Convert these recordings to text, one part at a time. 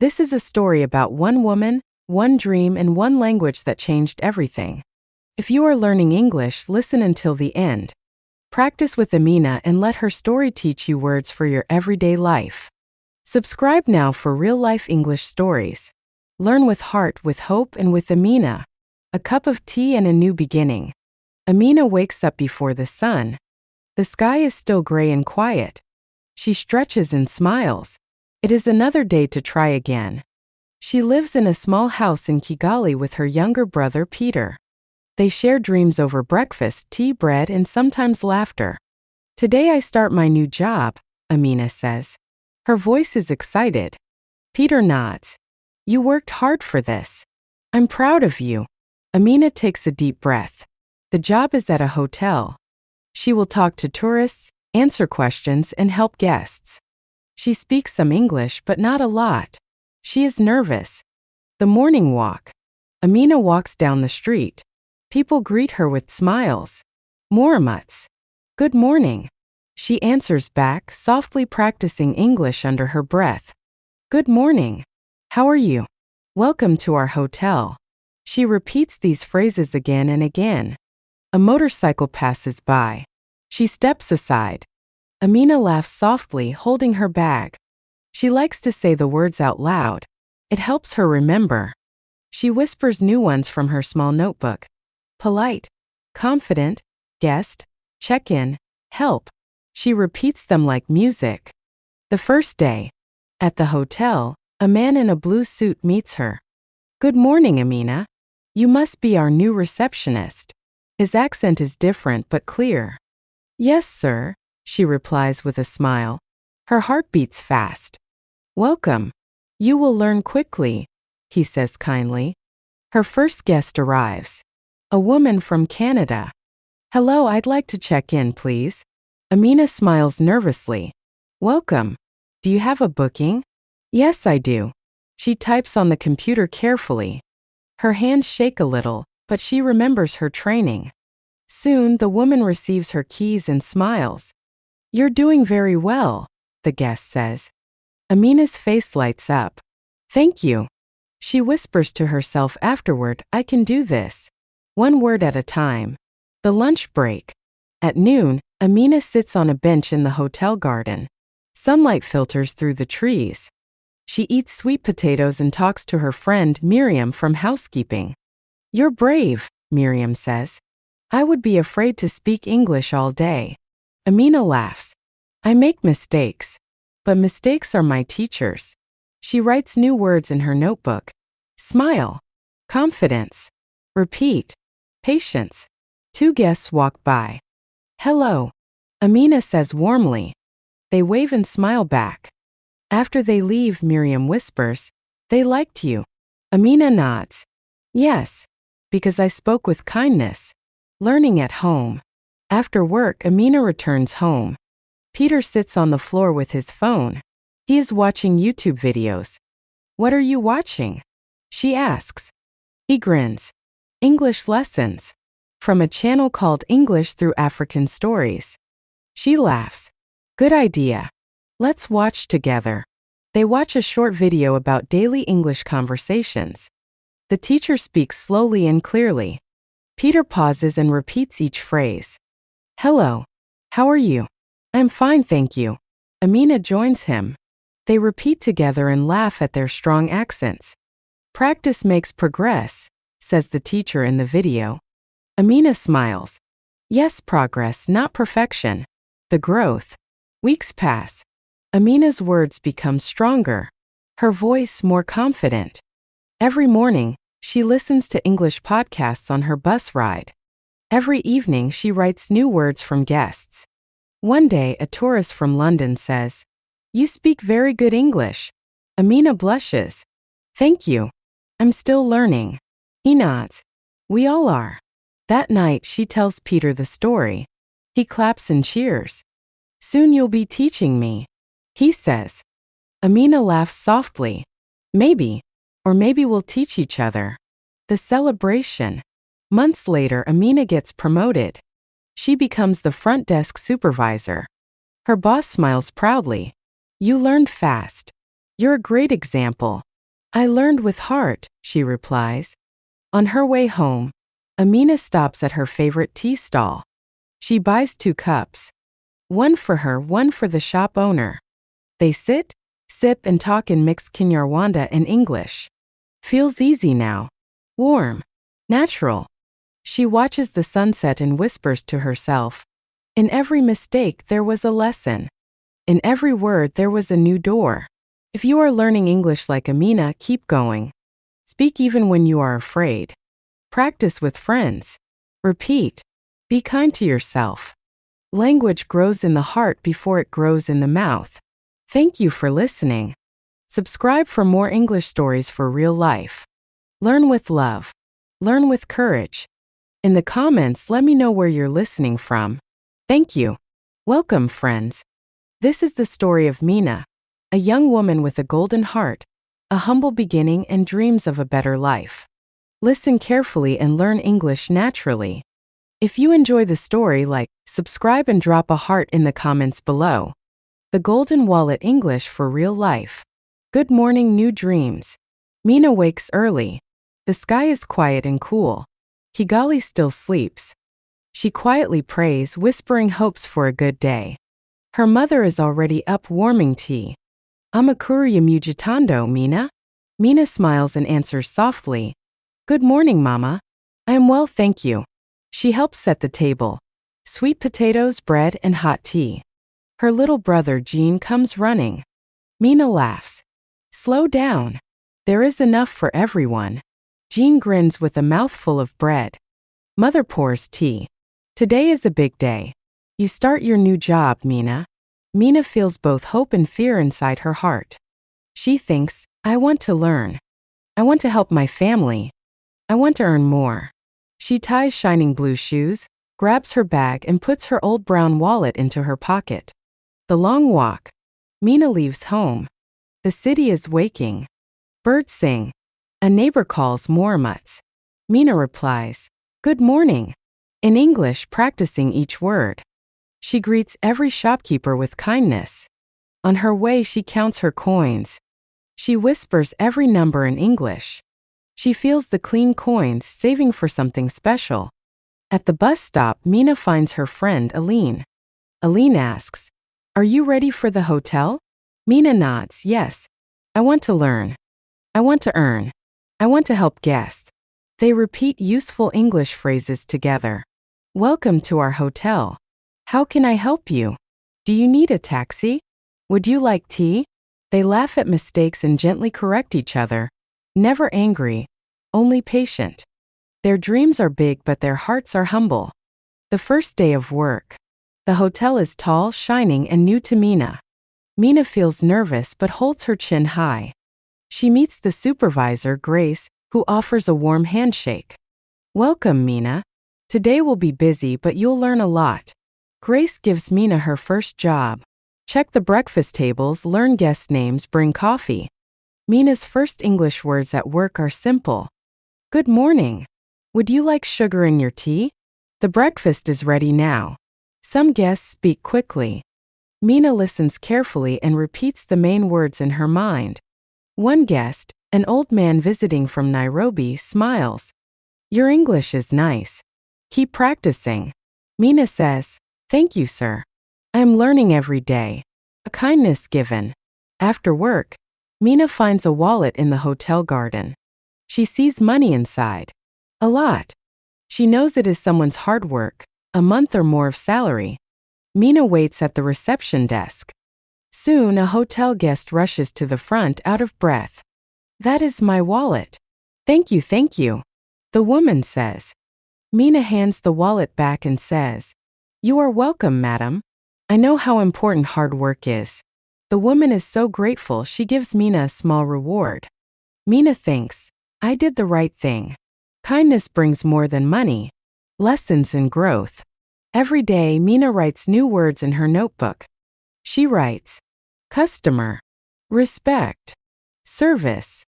This is a story about one woman, one dream, and one language that changed everything. If you are learning English, listen until the end. Practice with Amina and let her story teach you words for your everyday life. Subscribe now for real-life English stories. Learn with heart, with hope, and with Amina. A cup of tea and a new beginning. Amina wakes up before the sun. The sky is still gray and quiet. She stretches and smiles. It is another day to try again. She lives in a small house in Kigali with her younger brother Peter. They share dreams over breakfast, tea, bread, and sometimes laughter. Today I start my new job, Amina says. Her voice is excited. Peter nods. You worked hard for this. I'm proud of you. Amina takes a deep breath. The job is at a hotel. She will talk to tourists, answer questions, and help guests. She speaks some English, but not a lot. She is nervous. The morning walk. Amina walks down the street. People greet her with smiles. Moramuts. Good morning. She answers back, softly practicing English under her breath. Good morning. How are you? Welcome to our hotel. She repeats these phrases again and again. A motorcycle passes by. She steps aside. Amina laughs softly, holding her bag. She likes to say the words out loud. It helps her remember. She whispers new ones from her small notebook. Polite, confident, guest, check-in, help. She repeats them like music. The first day. At the hotel, a man in a blue suit meets her. Good morning, Amina. You must be our new receptionist. His accent is different but clear. Yes, sir, she replies with a smile. Her heart beats fast. Welcome. You will learn quickly, he says kindly. Her first guest arrives. A woman from Canada. Hello, I'd like to check in, please. Amina smiles nervously. Welcome. Do you have a booking? Yes, I do. She types on the computer carefully. Her hands shake a little, but she remembers her training. Soon, the woman receives her keys and smiles. You're doing very well, the guest says. Amina's face lights up. Thank you. She whispers to herself afterward, I can do this. One word at a time. The lunch break. At noon, Amina sits on a bench in the hotel garden. Sunlight filters through the trees. She eats sweet potatoes and talks to her friend Miriam from housekeeping. You're brave, Miriam says. I would be afraid to speak English all day. Amina laughs. I make mistakes. But mistakes are my teachers. She writes new words in her notebook. Smile. Confidence. Repeat. Patience. Two guests walk by. Hello, Amina says warmly. They wave and smile back. After they leave, Miriam whispers, they liked you. Amina nods. Yes, because I spoke with kindness. Learning at home. After work, Amina returns home. Peter sits on the floor with his phone. He is watching YouTube videos. What are you watching? She asks. He grins. English lessons. From a channel called English Through African Stories. She laughs. Good idea. Let's watch together. They watch a short video about daily English conversations. The teacher speaks slowly and clearly. Peter pauses and repeats each phrase. Hello. How are you? I'm fine, thank you. Amina joins him. They repeat together and laugh at their strong accents. Practice makes progress, says the teacher in the video. Amina smiles. Yes, progress, not perfection. The growth. Weeks pass. Amina's words become stronger. Her voice more confident. Every morning, she listens to English podcasts on her bus ride. Every evening, she writes new words from guests. One day, a tourist from London says, You speak very good English. Amina blushes. Thank you. I'm still learning. He nods. We all are. That night, she tells Peter the story. He claps and cheers. Soon you'll be teaching me, he says. Amina laughs softly. Maybe. Or maybe we'll teach each other. The celebration. Months later, Amina gets promoted. She becomes the front desk supervisor. Her boss smiles proudly. You learned fast. You're a great example. I learned with heart, she replies. On her way home, Amina stops at her favorite tea stall. She buys 2 cups. One for her, one for the shop owner. They sit, sip and talk in mixed Kinyarwanda and English. Feels easy now. Warm. Natural. She watches the sunset and whispers to herself. In every mistake there was a lesson. In every word there was a new door. If you are learning English like Amina, keep going. Speak even when you are afraid. Practice with friends. Repeat. Be kind to yourself. Language grows in the heart before it grows in the mouth. Thank you for listening. Subscribe for more English stories for real life. Learn with love. Learn with courage. In the comments, let me know where you're listening from. Thank you. Welcome, friends. This is the story of Mina, a young woman with a golden heart, a humble beginning and dreams of a better life. Listen carefully and learn English naturally. If you enjoy the story, like, subscribe and drop a heart in the comments below. The Golden Wallet English for real life. Good morning, new dreams. Mina wakes early. The sky is quiet and cool. Kigali still sleeps. She quietly prays, whispering hopes for a good day. Her mother is already up warming tea. Amakuru ya mujitando, Mina? Mina smiles and answers softly. Good morning, Mama. I am well, thank you. She helps set the table. Sweet potatoes, bread, and hot tea. Her little brother, Jean, comes running. Mina laughs. Slow down. There is enough for everyone. Jean grins with a mouthful of bread. Mother pours tea. Today is a big day. You start your new job, Mina. Mina feels both hope and fear inside her heart. She thinks, I want to learn. I want to help my family. I want to earn more. She ties shining blue shoes, grabs her bag and puts her old brown wallet into her pocket. The long walk. Mina leaves home. The city is waking. Birds sing. A neighbor calls Moramuts. Mina replies, Good morning. In English, practicing each word. She greets every shopkeeper with kindness. On her way, she counts her coins. She whispers every number in English. She feels the clean coins, saving for something special. At the bus stop, Mina finds her friend Aline. Aline asks, Are you ready for the hotel? Mina nods, yes. I want to learn. I want to earn. I want to help guests. They repeat useful English phrases together. Welcome to our hotel. How can I help you? Do you need a taxi? Would you like tea? They laugh at mistakes and gently correct each other. Never angry, only patient. Their dreams are big but their hearts are humble. The first day of work. The hotel is tall, shining, and new to Mina. Mina feels nervous but holds her chin high. She meets the supervisor, Grace, who offers a warm handshake. Welcome, Mina. Today will be busy but you'll learn a lot. Grace gives Mina her first job. Check the breakfast tables, learn guest names, bring coffee. Mina's first English words at work are simple. Good morning. Would you like sugar in your tea? The breakfast is ready now. Some guests speak quickly. Mina listens carefully and repeats the main words in her mind. One guest, an old man visiting from Nairobi, smiles. Your English is nice. Keep practicing. Mina says, Thank you, sir. I am learning every day. A kindness given. After work, Mina finds a wallet in the hotel garden. She sees money inside. A lot. She knows it is someone's hard work, a month or more of salary. Mina waits at the reception desk. Soon, a hotel guest rushes to the front out of breath. That is my wallet. Thank you, thank you. The woman says. Mina hands the wallet back and says, You are welcome, madam. I know how important hard work is. The woman is so grateful she gives Mina a small reward. Mina thinks, I did the right thing. Kindness brings more than money. Lessons in growth. Every day, Mina writes new words in her notebook. She writes, customer, respect, service,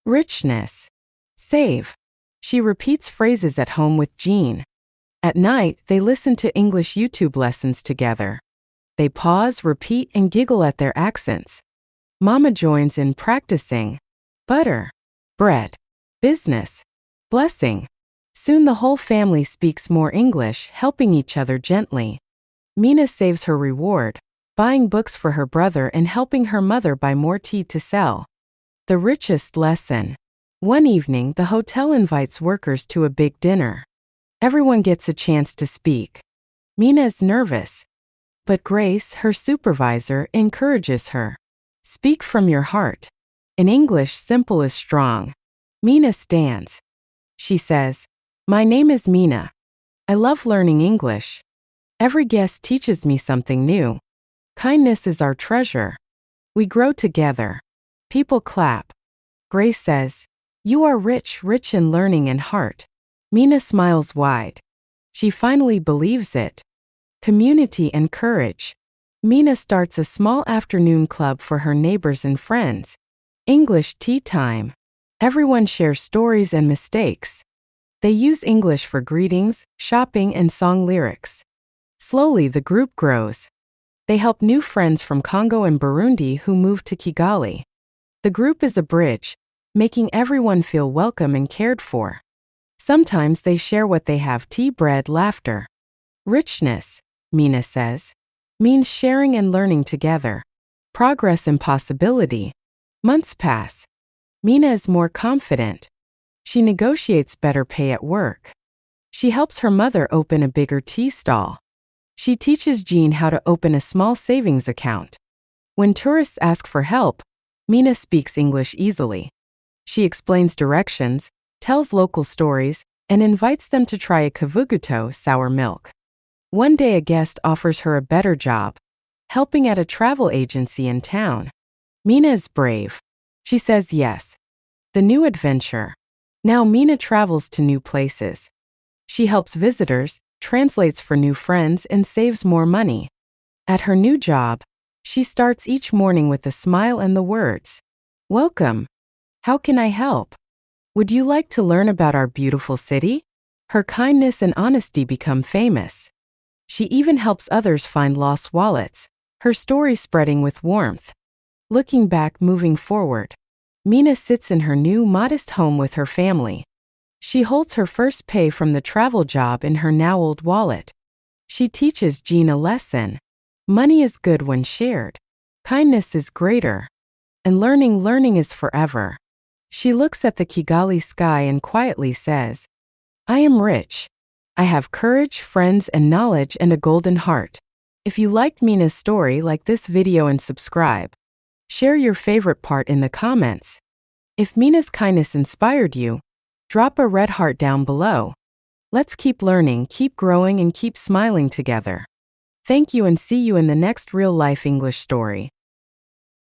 richness, save. She repeats phrases at home with Jean. At night, they listen to English YouTube lessons together. They pause, repeat, and giggle at their accents. Mama joins in practicing. butter, bread, business, blessing. Soon the whole family speaks more English, helping each other gently. Mina saves her reward, buying books for her brother and helping her mother buy more tea to sell. The richest lesson. One evening, the hotel invites workers to a big dinner. Everyone gets a chance to speak. Mina is nervous, but Grace, her supervisor, encourages her. Speak from your heart. In English, simple is strong. Mina stands. She says, "My name is Mina. I love learning English. Every guest teaches me something new. Kindness is our treasure. We grow together." People clap. Grace says, "You are rich, rich in learning and heart." Mina smiles wide. She finally believes it. Community and courage. Mina starts a small afternoon club for her neighbors and friends. English tea time. Everyone shares stories and mistakes. They use English for greetings, shopping, and song lyrics. Slowly, the group grows. They help new friends from Congo and Burundi who move to Kigali. The group is a bridge, making everyone feel welcome and cared for. Sometimes they share what they have: tea, bread, laughter. Richness, Mina says, means sharing and learning together. Progress and possibility. Months pass. Mina is more confident. She negotiates better pay at work. She helps her mother open a bigger tea stall. She teaches Jean how to open a small savings account. When tourists ask for help, Mina speaks English easily. She explains directions, tells local stories, and invites them to try a kavuguto sour milk. One day a guest offers her a better job, helping at a travel agency in town. Mina is brave. She says yes. The new adventure. Now Mina travels to new places. She helps visitors, translates for new friends, and saves more money. At her new job, she starts each morning with a smile and the words, "Welcome. How can I help? Would you like to learn about our beautiful city?" Her kindness and honesty become famous. She even helps others find lost wallets, her story spreading with warmth. Looking back, moving forward, Mina sits in her new, modest home with her family. She holds her first pay from the travel job in her now old wallet. She teaches Jean a lesson. Money is good when shared. Kindness is greater. And learning is forever. She looks at the Kigali sky and quietly says, "I am rich. I have courage, friends, and knowledge, and a golden heart." If you liked Mina's story, like this video and subscribe. Share your favorite part in the comments. If Mina's kindness inspired you, drop a red heart down below. Let's keep learning, keep growing, and keep smiling together. Thank you and see you in the next real-life English story.